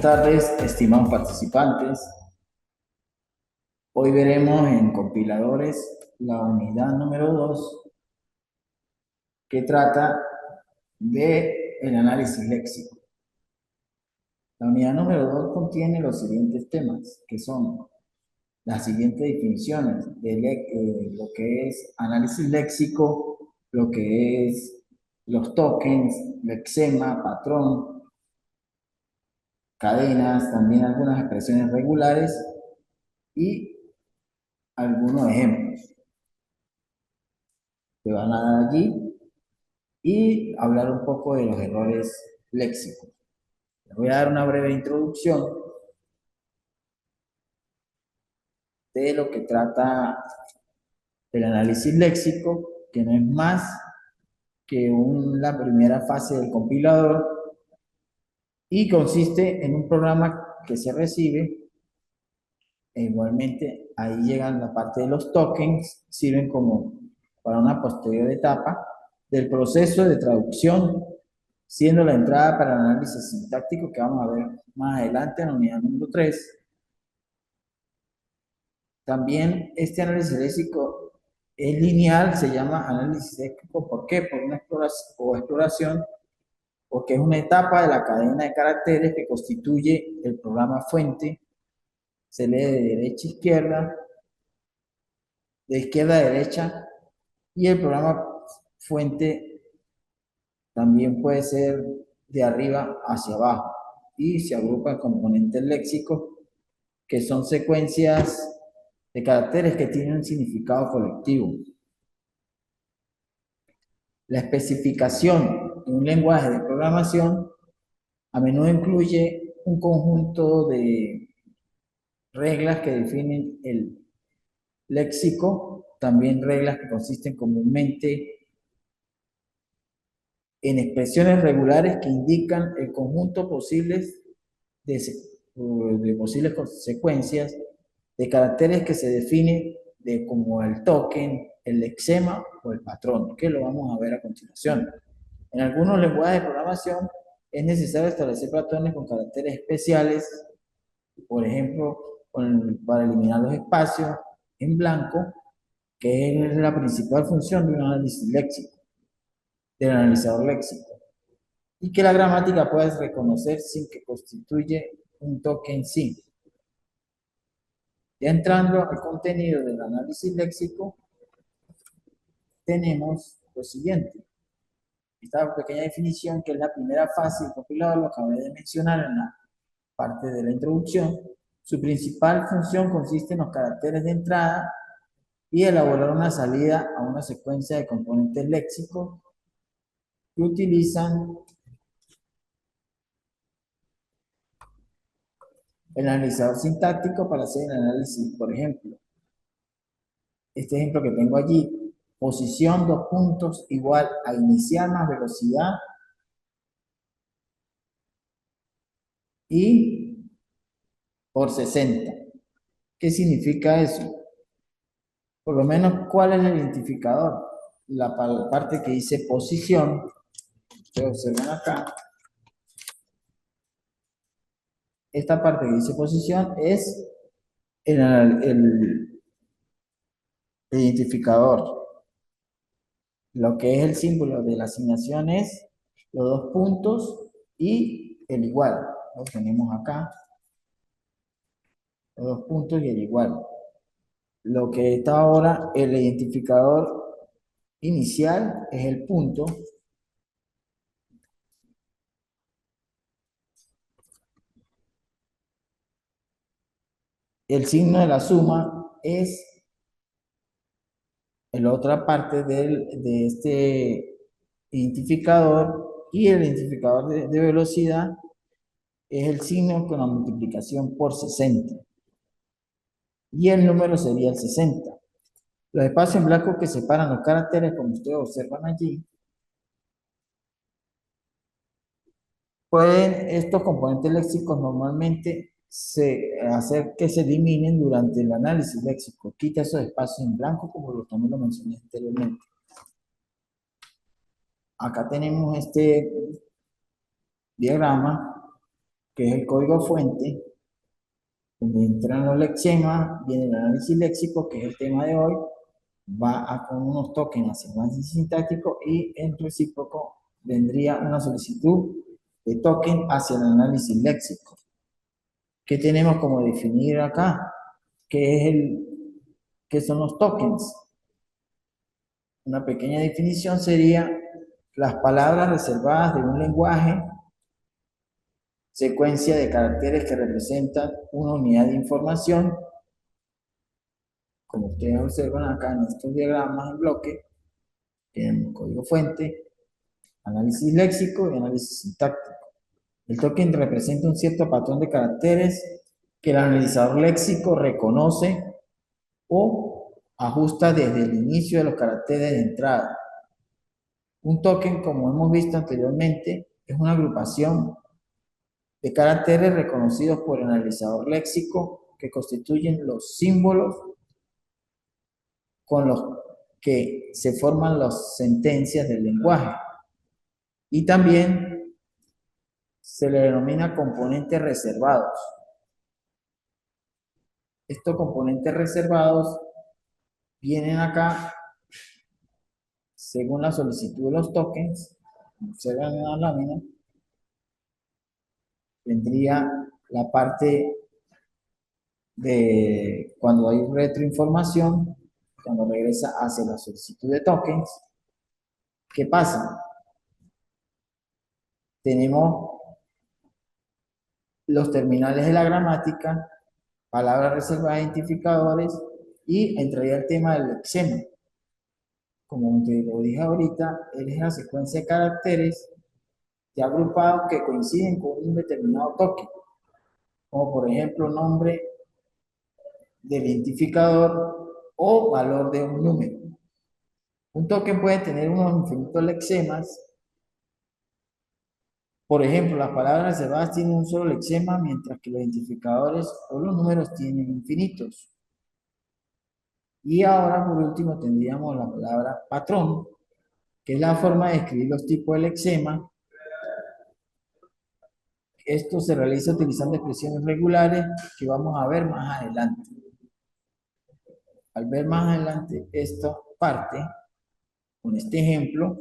tardes, estimados participantes. Hoy veremos en compiladores la unidad número 2 que trata de el análisis léxico. La unidad número 2 contiene los siguientes temas, que son las siguientes definiciones de lo que es análisis léxico, lo que es los tokens, lexema, patrón, cadenas, también algunas expresiones regulares y algunos ejemplos que van a dar allí y hablar un poco de los errores léxicos. Les voy a dar una breve introducción de lo que trata el análisis léxico, que no es más que la primera fase del compilador y consiste en un programa que se recibe. E igualmente ahí llegan la parte de los tokens, sirven como para una posterior etapa del proceso de traducción, siendo la entrada para el análisis sintáctico que vamos a ver más adelante en la unidad número 3. También este análisis léxico es lineal, se llama análisis léxico. ¿Por qué? Por una exploración, porque es una etapa de la cadena de caracteres que constituye el programa fuente. Se lee de derecha a izquierda, de izquierda a derecha, y el programa fuente también puede ser de arriba hacia abajo y se agrupa en componentes léxicos que son secuencias de caracteres que tienen un significado colectivo. La especificación de un lenguaje de programación a menudo incluye un conjunto de reglas que definen el léxico, también reglas que consisten comúnmente en expresiones regulares que indican el conjunto de posibles consecuencias de caracteres que se definen como el token, el lexema o el patrón, que lo vamos a ver a continuación. En algunos lenguajes de programación es necesario establecer patrones con caracteres especiales, por ejemplo, para eliminar los espacios en blanco, que es la principal función de un análisis léxico, del analizador léxico, y que la gramática puede reconocer sin que constituye un token sí. Ya entrando al contenido del análisis léxico, tenemos lo siguiente. Esta pequeña definición, que es la primera fase del compilador, lo acabé de mencionar en la parte de la introducción. Su principal función consiste en los caracteres de entrada y elaborar una salida a una secuencia de componentes léxicos que utilizan el analizador sintáctico para hacer el análisis. Por ejemplo, este ejemplo que tengo allí, posición 2 puntos igual a inicial más velocidad y por 60. ¿Qué significa eso? Por lo menos, ¿cuál es el identificador? La parte que dice posición, ustedes observan acá, esta parte que dice posición es el identificador. Lo que es el símbolo de la asignación es los 2 puntos y el igual. Lo tenemos acá, los 2 puntos y el igual. Lo que está ahora, el identificador inicial es el punto. El signo de la suma es la otra parte de este identificador, y el identificador de velocidad es el signo con la multiplicación por 60. Y el número sería el 60. Los espacios en blanco que separan los caracteres, como ustedes observan allí, pueden estos componentes léxicos normalmente hacer que se eliminen durante el análisis léxico. Quita esos espacios en blanco, como también lo mencioné anteriormente. Acá tenemos este diagrama que es el código fuente, donde entran los lexemas, viene el análisis léxico, que es el tema de hoy, va a con unos tokens hacia el análisis sintáctico y en recíproco vendría una solicitud de token hacia el análisis léxico. ¿Qué tenemos como definir acá? ¿Qué son los tokens? Una pequeña definición sería las palabras reservadas de un lenguaje, secuencia de caracteres que representan una unidad de información, como ustedes observan acá en estos diagramas en bloque, tenemos código fuente, análisis léxico y análisis sintáctico. El token representa un cierto patrón de caracteres que el analizador léxico reconoce o ajusta desde el inicio de los caracteres de entrada. Un token, como hemos visto anteriormente, es una agrupación de caracteres reconocidos por el analizador léxico que constituyen los símbolos con los que se forman las sentencias del lenguaje. Y también se le denomina componentes reservados. Estos componentes reservados vienen acá según la solicitud de los tokens. Observan en la lámina. Vendría la parte de cuando hay retroinformación, cuando regresa hacia la solicitud de tokens. ¿Qué pasa? Tenemos los terminales de la gramática, palabras reservadas, identificadores, y entraría el tema del lexema. Como te lo dije ahorita, es la secuencia de caracteres ya agrupados que coinciden con un determinado token, como por ejemplo nombre del identificador o valor de un número. Un token puede tener unos infinitos lexemas. Por ejemplo, las palabras reservadas tienen un solo lexema, mientras que los identificadores o los números tienen infinitos. Y ahora, por último, tendríamos la palabra patrón, que es la forma de escribir los tipos de lexema. Esto se realiza utilizando expresiones regulares que vamos a ver más adelante. Al ver más adelante esta parte, con este ejemplo,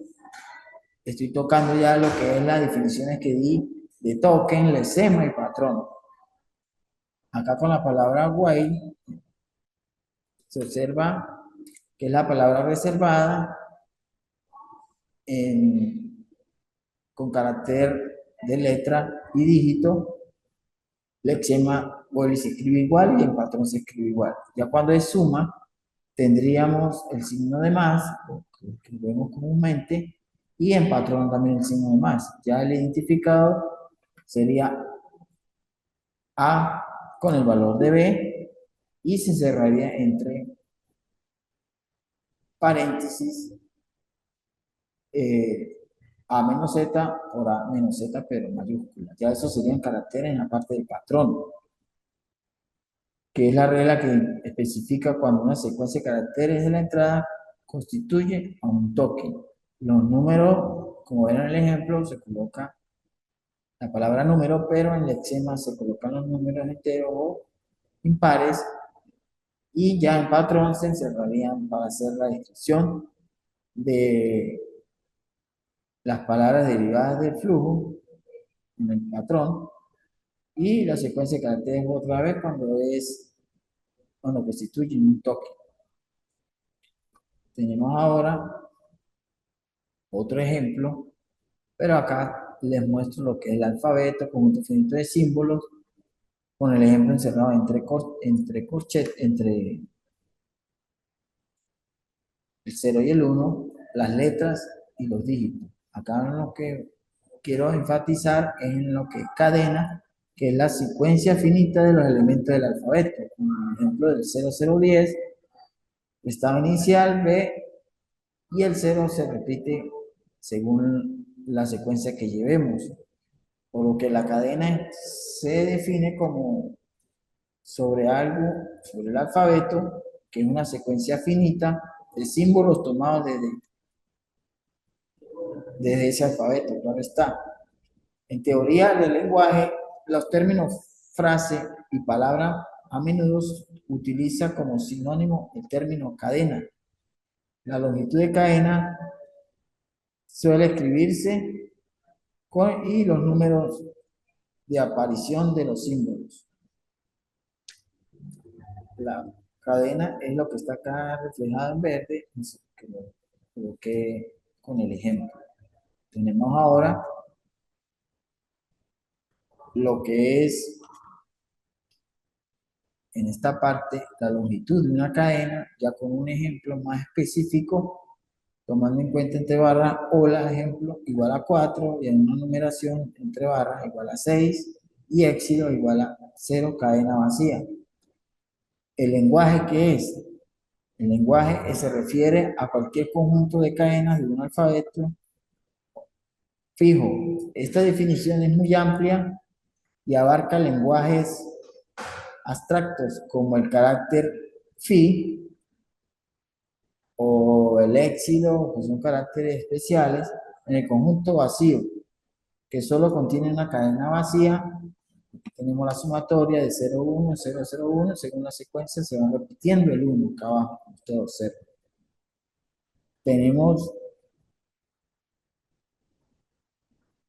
estoy tocando ya lo que es las definiciones que di de token, lexema y patrón. Acá con la palabra while se observa que es la palabra reservada con carácter de letra y dígito. Lexema while se escribe igual y el patrón se escribe igual. Ya cuando es suma, tendríamos el signo de más, que vemos comúnmente, y en patrón también el signo de más. Ya el identificador sería A con el valor de B y se cerraría entre paréntesis A menos Z por A menos Z, pero en mayúscula. Ya esos serían caracteres en la parte del patrón, que es la regla que especifica cuando una secuencia de caracteres de la entrada constituye a un token. Los números, como ven en el ejemplo, se coloca la palabra número, pero en lexema se colocan los números enteros o impares, y ya en patrón se encerrarían para hacer la descripción de las palabras derivadas del flujo en el patrón, y la secuencia de caracteres otra vez cuando constituyen un token. Tenemos ahora otro ejemplo, pero acá les muestro lo que es el alfabeto, conjunto finito de símbolos, con el ejemplo encerrado entre el 0 y el 1, las letras y los dígitos. Acá lo que quiero enfatizar es en lo que es cadena, que es la secuencia finita de los elementos del alfabeto. Como el ejemplo del 0010, estado inicial B, y el 0 se repite según la secuencia que llevemos. Por lo que la cadena se define como sobre algo, sobre el alfabeto, que es una secuencia finita de símbolos tomados desde ese alfabeto, claro está. En teoría del lenguaje, los términos frase y palabra a menudo utiliza como sinónimo el término cadena. La longitud de cadena suele escribirse y los números de aparición de los símbolos. La cadena es lo que está acá reflejado en verde, que lo coloqué con el ejemplo. Tenemos ahora lo que es en esta parte la longitud de una cadena, ya con un ejemplo más específico, tomando en cuenta entre barras, hola, ejemplo, igual a 4, y en una numeración entre barras igual a 6, y éxito igual a 0, cadena vacía. ¿El lenguaje qué es? El lenguaje se refiere a cualquier conjunto de cadenas de un alfabeto fijo. Esta definición es muy amplia y abarca lenguajes abstractos como el carácter phi o el éxito, que son caracteres especiales, en el conjunto vacío, que solo contiene una cadena vacía. Aquí tenemos la sumatoria de 0, 1, 0, 0, 1, según la secuencia se va repitiendo el 1 acá abajo, ustedes observan. Tenemos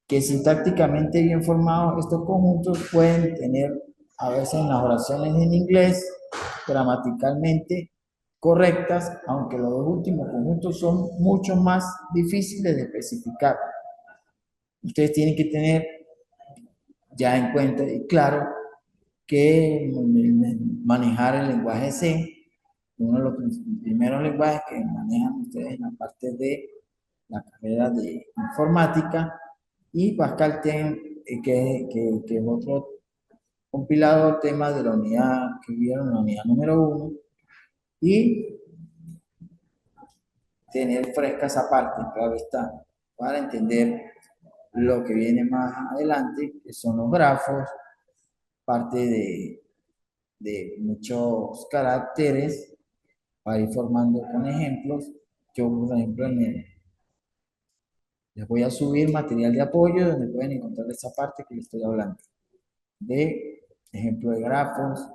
que sintácticamente bien formados, estos conjuntos pueden tener a veces en las oraciones en inglés gramaticalmente correctas, aunque los dos últimos conjuntos son mucho más difíciles de especificar. Ustedes tienen que tener ya en cuenta y claro que manejar el lenguaje C, uno de los primeros lenguajes que manejan ustedes en la parte de la carrera de informática, y Pascal tiene, que es otro compilado tema de la unidad que vieron, la unidad número 1, y tener fresca esa parte, claro está, para entender lo que viene más adelante, que son los grafos, parte de muchos caracteres, para ir formando con ejemplos. Yo, por ejemplo, les voy a subir material de apoyo donde pueden encontrar esa parte que les estoy hablando, de ejemplo de grafos,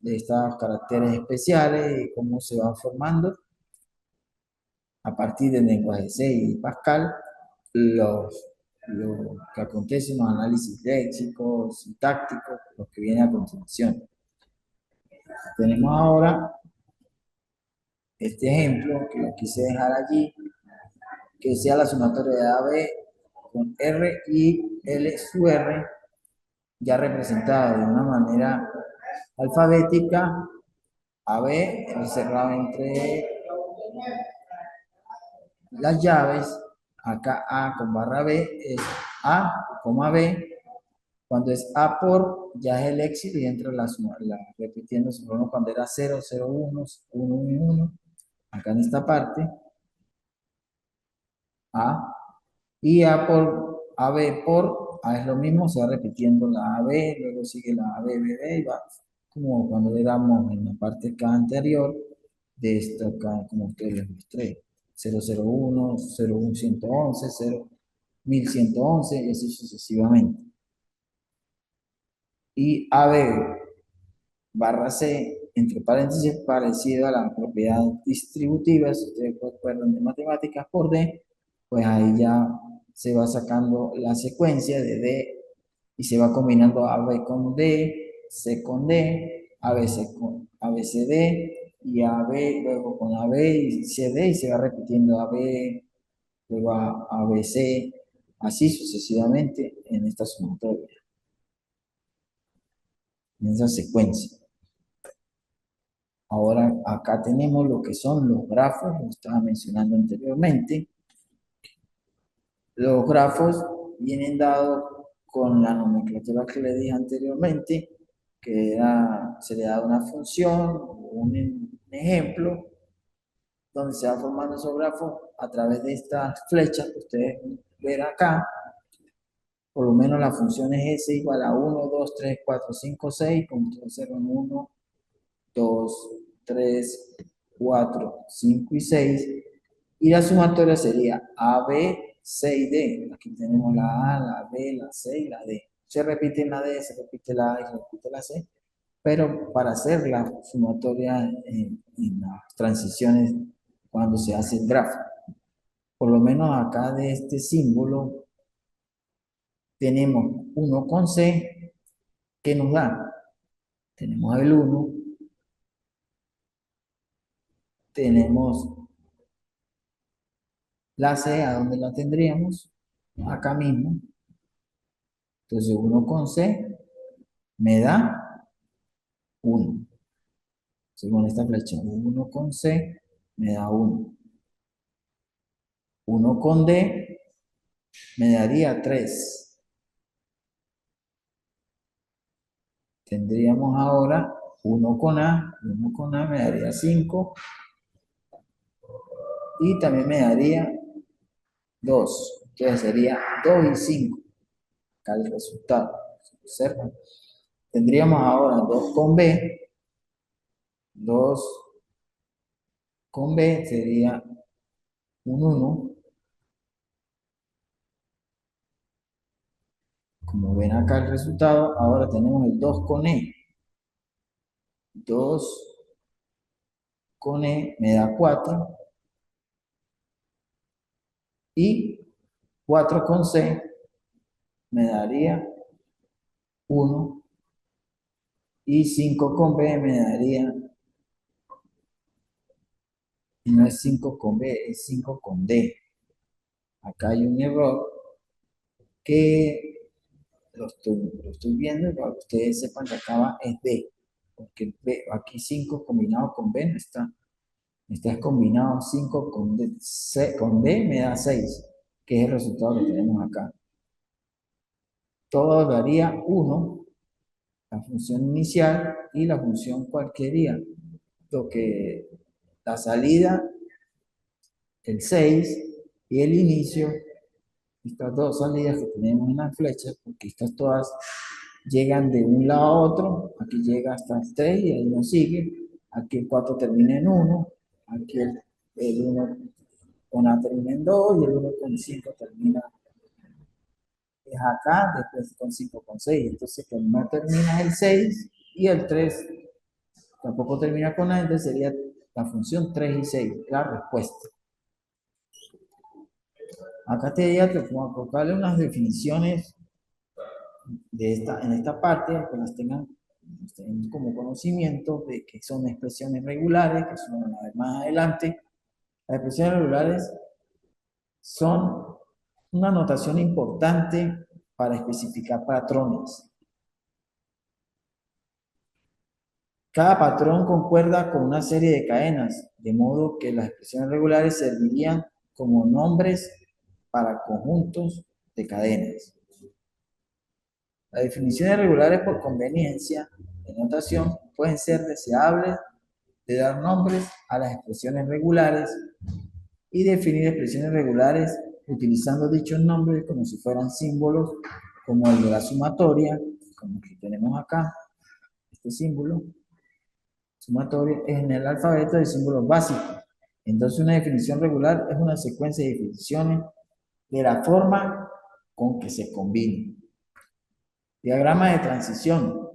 de estos caracteres especiales y cómo se van formando a partir del lenguaje C y Pascal, lo que acontece en los análisis léxicos, sintácticos, lo que viene a continuación. Tenemos ahora este ejemplo que lo quise dejar allí, que sea la sumatoria de AB con R y L sub R, ya representada de una manera alfabética. AB encerrado entre las llaves, acá A con barra B es A, B. Cuando es A por, ya es el éxito y entra repitiendo su uno cuando era 0, 0, 1, 1, 1, 1. Acá en esta parte, A. Y A por, AB por, A es lo mismo, se va repitiendo la AB, luego sigue la AB, BB y va como cuando éramos en la parte acá anterior de esto acá, como ustedes les mostré. 001, 01111, 01111 y así sucesivamente. Y AB barra C, entre paréntesis, parecido a la propiedad distributiva, si ustedes recuerdan de matemáticas por D, pues ahí ya se va sacando la secuencia de D y se va combinando AB con D, C con D, ABC con ABCD y AB, luego con AB y CD, y se va repitiendo AB, luego ABC, así sucesivamente en esta sumatoria, en esa secuencia. Ahora acá tenemos lo que son los grafos, lo estaba mencionando anteriormente. Los grafos vienen dados con la nomenclatura que le dije anteriormente, que se le da una función, un ejemplo, donde se va formando esos grafos a través de estas flechas que ustedes ven acá. Por lo menos la función es S igual a 1, 2, 3, 4, 5, 6, con 0 en 1, 2, 3, 4, 5 y 6. Y la sumatoria sería A, B, C y D. Aquí tenemos la A, la B, la C y la D. Se repite la D, se repite la A y se repite la C, pero para hacer la sumatoria en las transiciones cuando se hace el gráfico. Por lo menos acá de este símbolo tenemos 1 con C, ¿qué nos da? Tenemos el 1, tenemos la C, ¿a dónde la tendríamos? Acá mismo. Entonces 1 con C me da 1. Según esta flecha, 1 con C me da 1. 1 con D me daría 3. Tendríamos ahora 1 con A. 1 con A me daría 5. Y también me daría 2. Entonces sería 2 y 5. Acá el resultado. ¿Observan? Tendríamos ahora 2 con B. 2 con B sería un 1. Como ven acá el resultado, ahora tenemos el 2 con E. 2 con E me da 4. Y 4 con C me daría 1. Y 5 con B me daría, y no es 5 con B, es 5 con D. Acá hay un error que lo estoy viendo, para que ustedes sepan que acá es D. Porque B, aquí 5 combinado con B no está. Está combinado 5 con D, con D me da 6, que es el resultado que tenemos acá. Todo daría 1, la función inicial y la función cualquiera. Lo que la salida, el 6 y el inicio, estas dos salidas que tenemos en la flecha, porque estas todas llegan de un lado a otro, aquí llega hasta el 3 y ahí no sigue, aquí el 4 termina en 1, aquí el 1 con A termina en 2 y el 1 con 5 termina es acá, después con 5 con 6, entonces que no termina el 6 y el 3 tampoco termina con A, entonces sería la función 3 y 6, la respuesta. Acá te diría que como colocarle unas definiciones en esta parte, que las tengan como conocimiento de que son expresiones regulares, que son a ver más adelante. Las expresiones regulares son una notación importante para especificar patrones. Cada patrón concuerda con una serie de cadenas, de modo que las expresiones regulares servirían como nombres para conjuntos de cadenas. Las definiciones regulares por conveniencia de notación pueden ser deseables de dar nombres a las expresiones regulares y definir expresiones regulares utilizando dichos nombres como si fueran símbolos, como el de la sumatoria, como que tenemos acá, este símbolo. Sumatoria es en el alfabeto de símbolos básicos. Entonces una definición regular es una secuencia de definiciones de la forma con que se combinan. Diagrama de transición.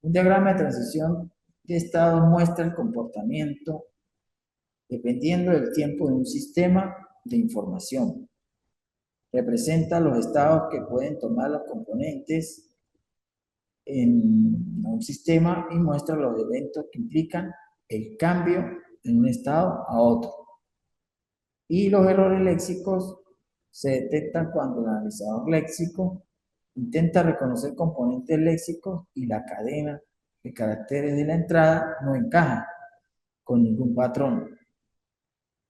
Un diagrama de transición de estado muestra el comportamiento dependiendo del tiempo de un sistema de información. Representa los estados que pueden tomar los componentes en un sistema y muestra los eventos que implican el cambio de un estado a otro. Y los errores léxicos se detectan cuando el analizador léxico intenta reconocer componentes léxicos y la cadena de caracteres de la entrada no encaja con ningún patrón.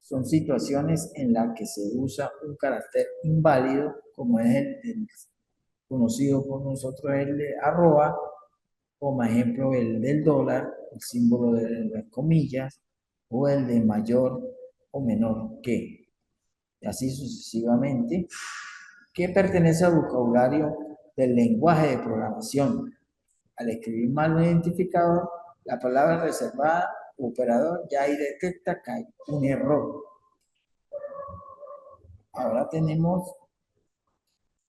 Son situaciones en las que se usa un carácter inválido, como es el conocido por nosotros el de arroba, como ejemplo el del dólar, el símbolo de las comillas, o el de mayor o menor que, y así sucesivamente, que pertenece al vocabulario del lenguaje de programación. Al escribir mal identificado, la palabra reservada u operador ya ahí detecta que hay un error. Ahora tenemos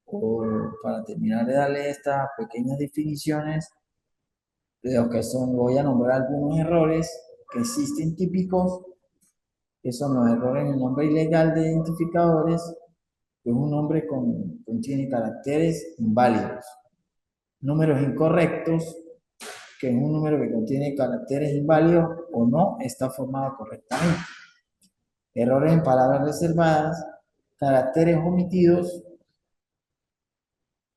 o para terminar de darle estas pequeñas definiciones de lo que son, voy a nombrar algunos errores que existen típicos, que son los errores en el nombre ilegal de identificadores, que un nombre contiene caracteres inválidos, números incorrectos, que es un número que contiene caracteres inválidos o no está formado correctamente, errores en palabras reservadas, caracteres omitidos,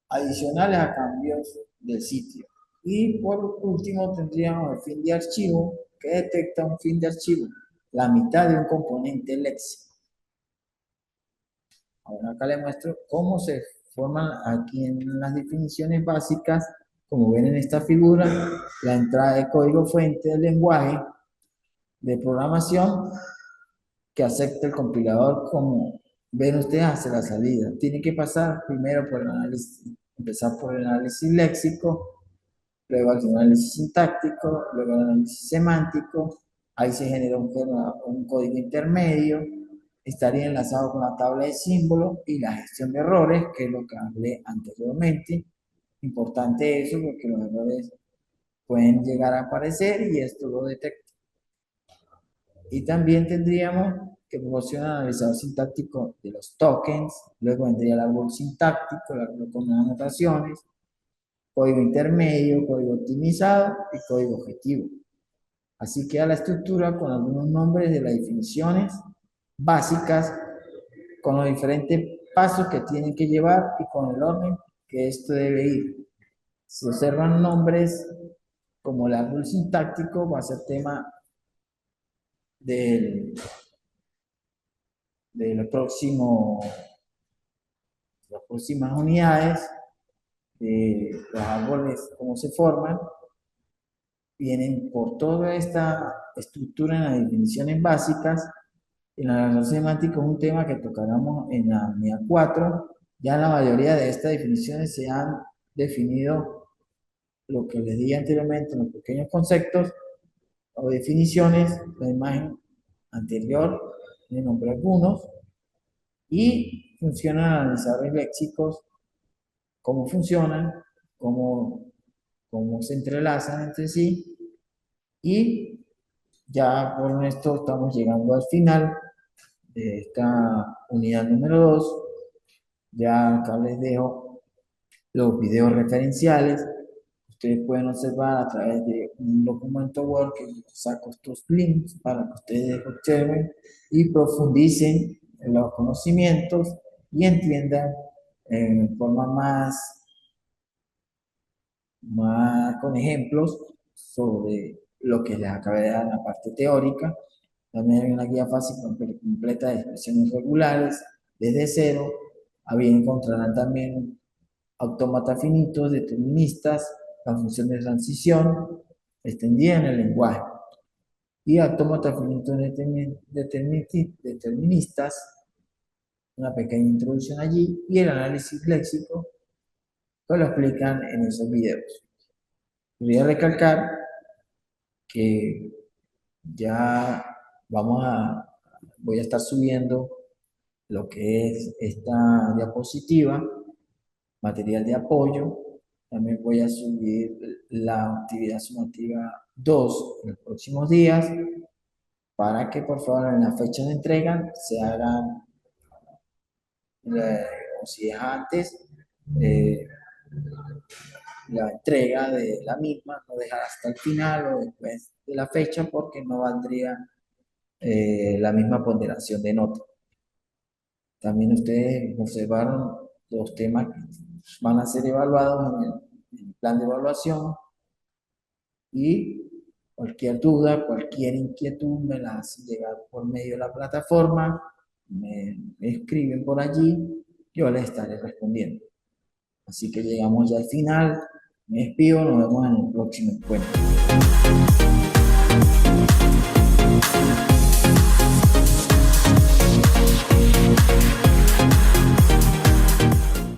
adicionales a cambios del sitio. Y por último tendríamos el fin de archivo, que detecta un fin de archivo, la mitad de un componente léxico. Ahora acá les muestro cómo se forman aquí en las definiciones básicas, como ven en esta figura, la entrada de código fuente del lenguaje de programación que acepta el compilador, como ven ustedes hacia la salida. Tiene que pasar primero por el análisis, empezar por el análisis léxico, luego el análisis sintáctico, luego el análisis semántico, ahí se genera un código intermedio, estaría enlazado con la tabla de símbolos y la gestión de errores, que es lo que hablé anteriormente. Importante eso porque los errores pueden llegar a aparecer y esto lo detecta. Y también tendríamos que proporciona el analizador sintáctico de los tokens, luego vendría el árbol sintáctico, el árbol con anotaciones, código intermedio, código optimizado y código objetivo. Así queda la estructura con algunos nombres de las definiciones básicas, con los diferentes pasos que tienen que llevar y con el orden que esto debe ir. Si observan nombres como el árbol sintáctico, va a ser tema del, de las próximas unidades, de los árboles, cómo se forman, vienen por toda esta estructura en las definiciones básicas. En la narración semántica es un tema que tocaremos en la unidad 4. Ya en la mayoría de estas definiciones se han definido lo que les di anteriormente en los pequeños conceptos o definiciones, la imagen anterior, le nombré algunos, y funcionan analizadores léxicos, cómo funcionan, cómo se entrelazan entre sí, y ya con esto estamos llegando al final de esta unidad número 2. Ya acá les dejo los videos referenciales. Ustedes pueden observar a través de un documento Word que saco estos links para que ustedes observen y profundicen en los conocimientos y entiendan en forma más con ejemplos sobre lo que les acabé de dar en la parte teórica. También hay una guía fácil completa de expresiones regulares desde cero. Ahí encontrarán también autómatas finitos, deterministas, la función de transición extendida en el lenguaje y autómatas finitos deterministas, una pequeña introducción allí y el análisis léxico que lo explican en esos videos. Quería recalcar que ya voy a estar subiendo lo que es esta diapositiva, material de apoyo. También voy a subir la actividad sumativa 2 en los próximos días para que por favor en la fecha de entrega se hagan, o si es antes, eh, la entrega de la misma, no dejar hasta el final o después de la fecha porque no valdría la misma ponderación de nota. También ustedes observaron los temas que van a ser evaluados en el plan de evaluación y cualquier duda, cualquier inquietud me la hacen llegar por medio de la plataforma, me escriben por allí, yo les estaré respondiendo. Así que llegamos ya al final, me despido, nos vemos en el próximo encuentro.